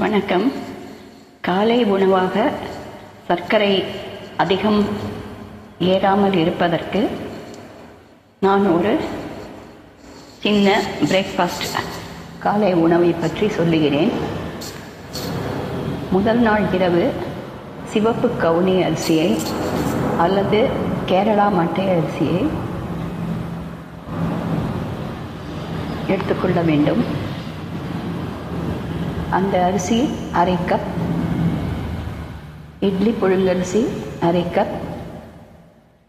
வணக்கம். காலை உணவாக சர்க்கரை அதிகம் ஏறாமல் இருப்பதற்கு நான் ஒரு சின்ன பிரேக்ஃபாஸ்ட் காலை உணவை பற்றி சொல்லுகிறேன். முதல் நாள் இரவு சிவப்பு கவுனி அரிசியை அல்லது கேரளா மட்டை அரிசியை எடுத்துக்கொள்ள வேண்டும். அந்த அரிசி அரை கப், இட்லி புழுங்கரிசி அரை கப்,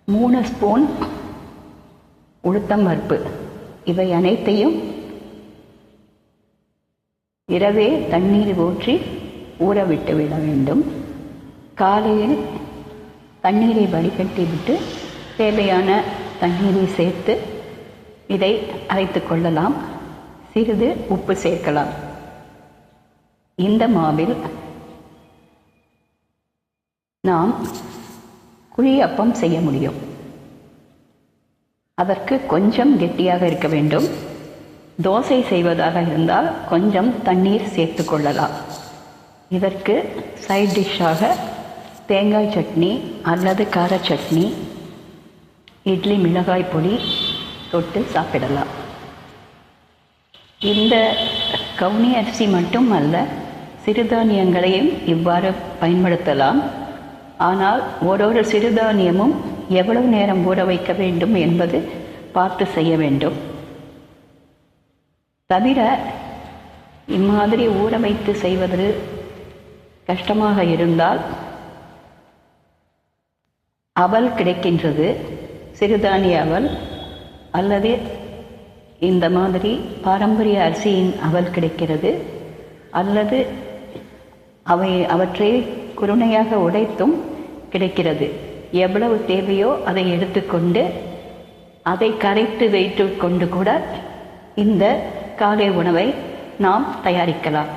3 ஸ்பூன் உளுத்தம் பருப்பு, இவை அனைத்தையும் இரவே தண்ணீர் ஊற்றி ஊற விட்டு விட வேண்டும். காலையில் தண்ணீரை வடிகட்டி விட்டு தேவையான தண்ணீரை சேர்த்து இதை அரைத்து கொள்ளலாம். சிறிது உப்பு சேர்க்கலாம். இந்த மாவில் நாம் குழி அப்பம் செய்ய முடியும். அதற்கு கொஞ்சம் கெட்டியாக இருக்க வேண்டும். தோசை செய்வதாக இருந்தால் கொஞ்சம் தண்ணீர் சேர்த்து கொள்ளலாம். இதற்கு சைட் டிஷ்ஷாக தேங்காய் சட்னி அல்லது கார சட்னி, இட்லி மிளகாய் பொடி தொட்டு சாப்பிடலாம். இந்த கவுனி அரிசி மட்டும் அல்ல, சிறுதானியங்களையும் இவ்வாறு பயன்படுத்தலாம். ஆனால் ஒரு சிறுதானியமும் எவ்வளவு நேரம் ஊற வைக்க வேண்டும் என்பது பார்த்து செய்ய வேண்டும். தவிர இம்மாதிரி ஊற வைத்து செய்வது கஷ்டமாக இருந்தால் அவல் கிடைக்கின்றது, சிறுதானிய அவல், அல்லது இந்த மாதிரி பாரம்பரிய அரிசியின் அவல் கிடைக்கிறது, அல்லது அவற்றை குருணையாக உடைத்தும் கிடைக்கிறது. எவ்வளவு தேவையோ அதை எடுத்துக்கொண்டு அதை கரைத்து வைத்து கொண்டு கூட இந்த காலை உணவை நாம் தயாரிக்கலாம்.